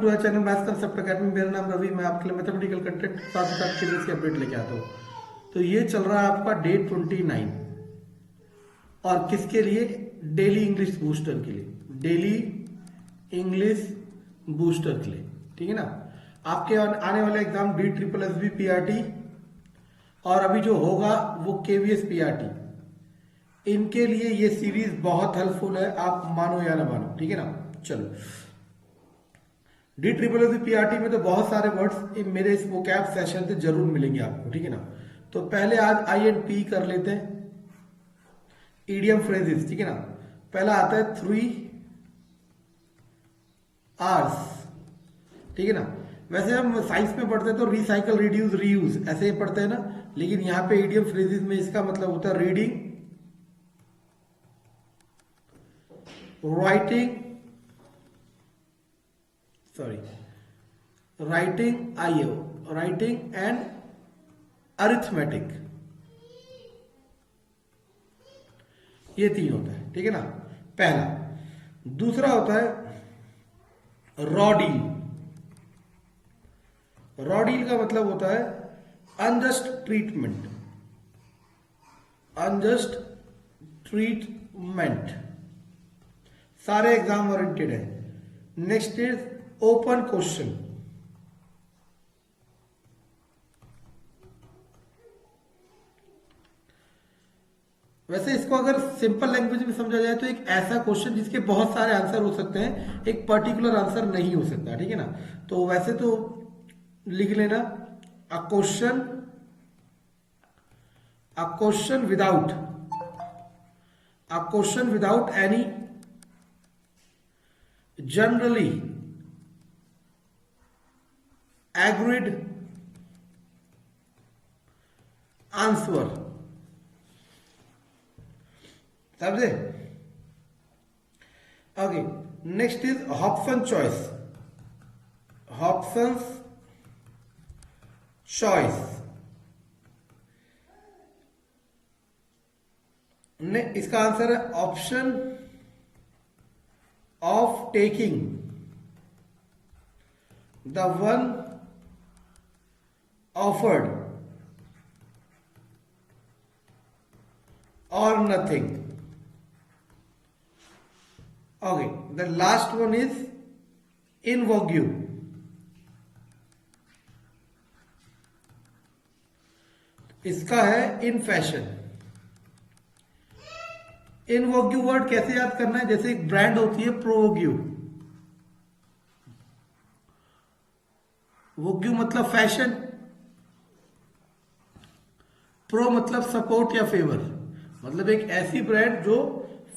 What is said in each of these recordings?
To our channel maths concept academy. मेरा नाम रवि, मैं आपके लिए मैथमेटिकल कंटेंट साथ ही साथ के अपडेट लेके आता हूँ। तो ये चल रहा है आपका डे 29 और किसके लिए? डेली इंग्लिश बूस्टर के लिए, डेली इंग्लिश बूस्टर के लिए, ठीक है ना। आपके आने वाले एग्जाम DSSB PRT और अभी जो होगा वो KVS PRT, इनके लिए ये सीरीज बहुत हेल्पफुल है, आप मानो या ना मानो, ठीक है ना। चलो, DSSB PRT में तो बहुत सारे वर्ड्स मेरे इस वोकैब सेशन से जरूर मिलेंगे आपको, ठीक है ना। तो पहले आज INP कर लेते हैं, इडियम फ्रेजेस, ठीक है ना। पहला आता है 3 आवर्स, ठीक है ना। वैसे हम साइंस में पढ़ते हैं तो रिसाइकल, रिड्यूस, रीयूज ऐसे ही पढ़ते हैं ना, लेकिन यहां पे इडियम फ्रेजेस में इसका मतलब होता है रीडिंग, राइटिंग एंड अरिथमेटिक, ये तीन होता है, ठीक है ना, पहला। दूसरा होता है रॉ डील। रॉ डील का मतलब होता है अनजस्ट ट्रीटमेंट, अनजस्ट ट्रीटमेंट, सारे एग्जाम ओरिएंटेड है। Next is open question. वैसे इसको अगर सिंपल लैंग्वेज में समझा जाए तो एक ऐसा क्वेश्चन जिसके बहुत सारे आंसर हो सकते हैं, एक पर्टिकुलर आंसर नहीं हो सकता, ठीक है ना। तो वैसे तो लिख लेना a question without any generally agreed answer, समझे। Okay, next is Hobson choice. Hobson's choice ने इसका आंसर है option of taking the one offered और नथिंग। Okay, the last one is in vogue. इसका है इन फैशन। इन वोग्यू वर्ड कैसे याद करना है? जैसे एक ब्रांड होती है प्रोवोग्यू, वोग्यू मतलब फैशन, प्रो मतलब सपोर्ट या फेवर, मतलब एक ऐसी ब्रांड जो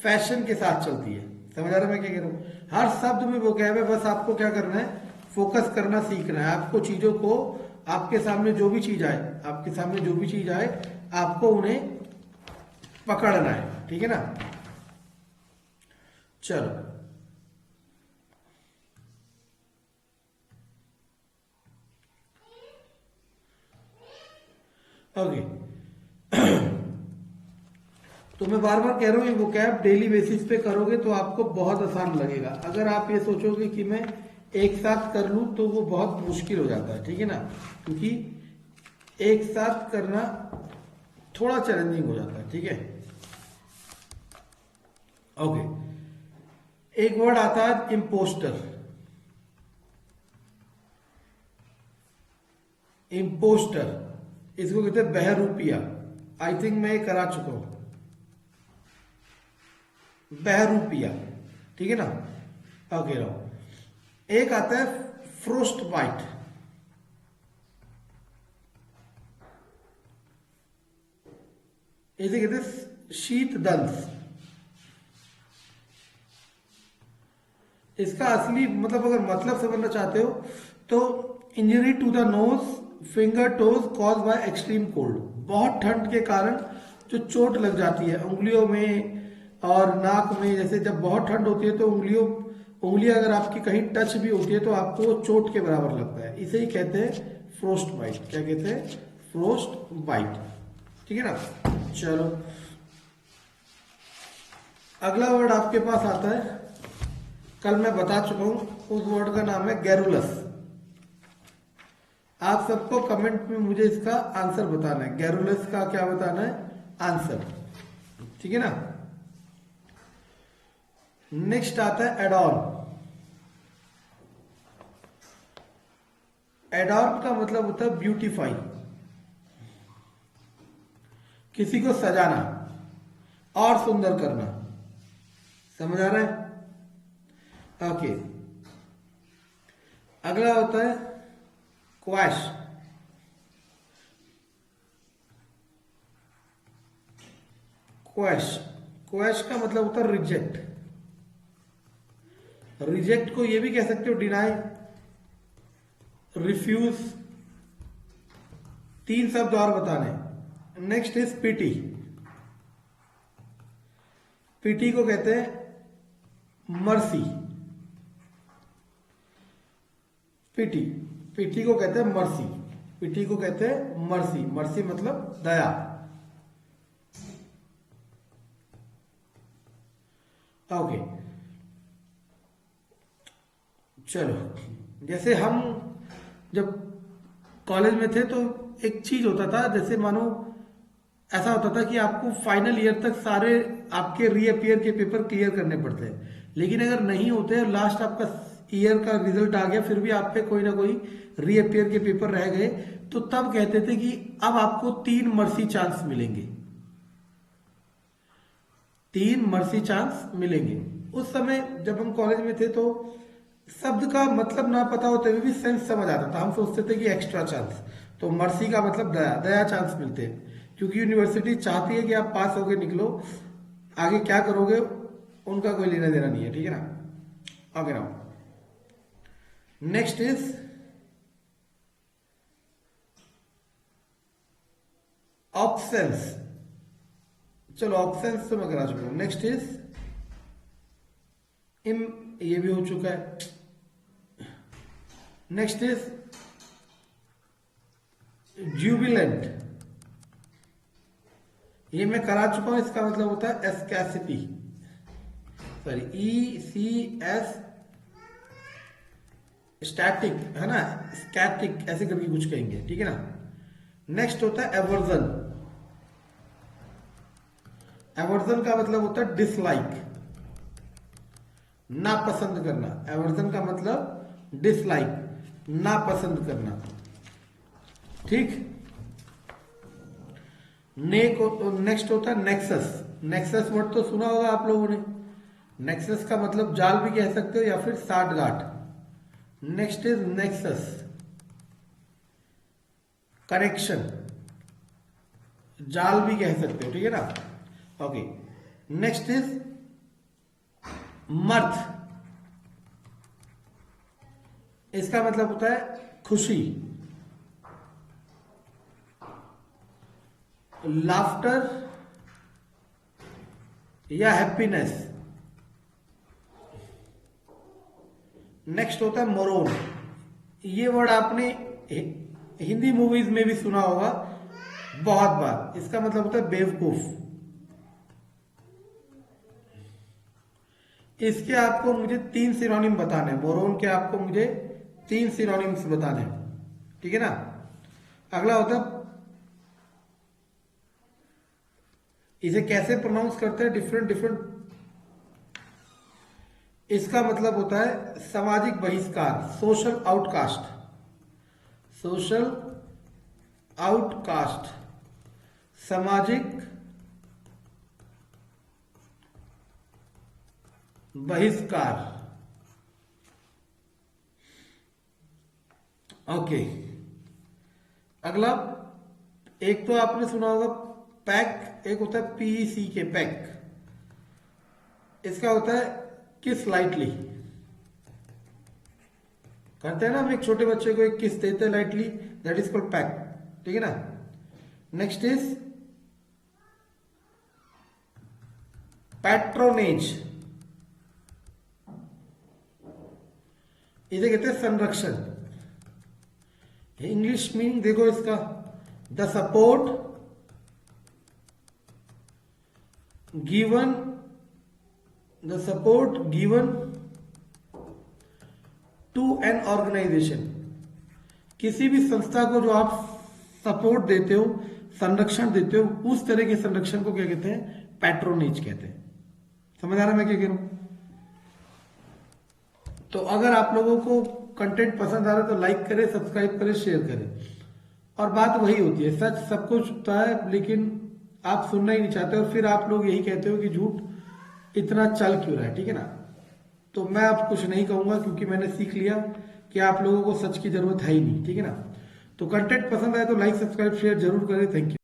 फैशन के साथ चलती है। समझ आ रहा है मैं क्या कह रहा हूं? हर शब्द में वो क्या है, बस आपको क्या करना है, फोकस करना सीखना है। आपको चीजों को, आपके सामने जो भी चीज आए, आपके सामने जो भी चीज आए, आपको उन्हें पकड़ना है, ठीक है ना। चलो, ओके। तो मैं बार बार कह रहा हूं, ये वोकैब डेली बेसिस पे करोगे तो आपको बहुत आसान लगेगा। अगर आप ये सोचोगे कि मैं एक साथ कर लूं तो वो बहुत मुश्किल हो जाता है, ठीक है ना, क्योंकि एक साथ करना थोड़ा चैलेंजिंग हो जाता है, ठीक है। ओके, एक वर्ड आता है इम्पोस्टर। इम्पोस्टर, इसको कहते हैं बहरूपिया। आई थिंक मैं ये करा चुका हूं, बहरूपिया, ठीक है ना। ओके, रहो। एक आता है फ्रोस्ट बाइट। इसे कहते हैं शीत दंश। इसका असली मतलब अगर मतलब समझना चाहते हो तो injury to the nose, finger toes cause by extreme cold. बहुत ठंड के कारण जो चोट लग जाती है उंगलियों में और नाक में, जैसे जब बहुत ठंड होती है तो उंगलियां अगर आपकी कहीं टच भी होती है तो आपको चोट के बराबर लगता है। इसे ही कहते हैं फ्रोस्ट बाइट। क्या कहते हैं? फ्रोस्ट बाइट, ठीक है ना। चलो, अगला वर्ड आपके पास आता है कल मैं बता चुका हूं, उस वर्ड का नाम है गैरुलस। आप सबको कमेंट में मुझे इसका आंसर बताना है, गैरुलस का क्या बताना है आंसर, ठीक है ना। नेक्स्ट आता है एडॉर्न। एडॉर्न का मतलब होता है ब्यूटीफाई, किसी को सजाना और सुंदर करना। समझ आ रहा है? ओके। अगला होता है क्वैश। क्वैश क्वैश का मतलब होता है रिजेक्ट। रिजेक्ट को ये भी कह सकते हो डिनाई, रिफ्यूज, 3 शब्द और बताने। Next is PT. पीटी को कहते हैं मर्सी। पीटी पीटी को कहते हैं मर्सी। पीटी को कहते हैं मर्सी। मर्सी मतलब दया। ओके, चलो। जैसे हम जब कॉलेज में थे तो एक चीज होता था, जैसे मानो ऐसा होता था कि आपको फाइनल ईयर तक सारे आपके रीअपियर के पेपर क्लियर करने पड़ते हैं, लेकिन अगर नहीं होते और लास्ट आपका ईयर का रिजल्ट आ गया फिर भी आप पे कोई ना कोई रीअपियर के पेपर रह गए, तो तब कहते थे कि अब आपको 3 मर्सी चांस मिलेंगे। 3 मर्सी चांस मिलेंगे। उस समय जब हम कॉलेज में थे तो शब्द का मतलब ना पता होते हुए भी सेंस समझ आता था। हम सोचते थे कि एक्स्ट्रा चांस, तो मर्सी का मतलब दया, दया चांस मिलते हैं, क्योंकि यूनिवर्सिटी चाहती है कि आप पास होके निकलो, आगे क्या करोगे उनका कोई लेना देना नहीं है, ठीक है ना। Okay now next is options. चलो ऑप्शंस तो मैं करा चुका हूं। नेक्स्ट इज इम, ये भी हो चुका है। नेक्स्ट इज ज्यूबिलेंट, ये मैं करा चुका हूं। इसका मतलब होता है एस्कैसिटी, सॉरी ECS, स्टैटिक है ना, स्कैटिक ऐसे करके कुछ कहेंगे, ठीक है ना। नेक्स्ट होता है एवर्जन। एवर्जन का मतलब होता है डिसलाइक, नापसंद करना। एवर्जन का मतलब डिसलाइक, नापसंद करना, ठीक। नेक्स्ट होता है नेक्सस। नेक्सस वर्ड तो सुना होगा आप लोगों ने। नेक्सस का मतलब जाल भी कह सकते हो या फिर साठगांठ। नेक्स्ट इज नेक्सस, कनेक्शन, जाल भी कह सकते हो, ठीक है ना। Okay, next is मर्थ। इसका मतलब होता है खुशी, लाफ्टर या हैप्पीनेस। नेक्स्ट होता है मोरोन। ये वर्ड आपने हिंदी मूवीज में भी सुना होगा बहुत बार। इसका मतलब होता है बेवकूफ। इसके आपको मुझे 3 सिनोनिम बताने हैं। मोरोन के आपको मुझे 3 सिनोनिम्स बताने हैं, ठीक है ना। अगला होता है, इसे कैसे प्रोनाउंस करते हैं, डिफरेंट डिफरेंट। इसका मतलब होता है सामाजिक बहिष्कार, सोशल आउटकास्ट। सोशल आउटकास्ट, सामाजिक बहिष्कार। ओके, अगला एक तो आपने सुना होगा पैक, एक होता है PECK, पैक। इसका होता है किस लाइटली। करते हैं ना हम एक छोटे बच्चे को एक किस देते हैं lightly, that is called pack, ठीक है ना। नेक्स्ट इज पैट्रोनेज, इसे कहते हैं संरक्षण। इंग्लिश मीनिंग देखो इसका, the support given, the support given to an organisation, किसी भी संस्था को जो आप सपोर्ट देते हो, संरक्षण देते हो, उस तरह के संरक्षण को क्या कहते हैं? पैट्रोनेज कहते हैं। समझ आ रहा है मैं क्या कह रहा हूं? तो अगर आप लोगों को कंटेंट पसंद आ रहा है तो लाइक करें, सब्सक्राइब करें, शेयर करें। और बात वही होती है, सच सब कुछ होता है लेकिन आप सुनना ही नहीं चाहते और फिर आप लोग यही कहते हो कि झूठ इतना चल क्यों रहा है, ठीक है ना। तो मैं अब कुछ नहीं कहूंगा क्योंकि मैंने सीख लिया कि आप लोगों को सच की जरूरत है ही नहीं, ठीक है ना। तो कंटेंट पसंद आए तो लाइक, सब्सक्राइब, शेयर जरूर करें। Thank you.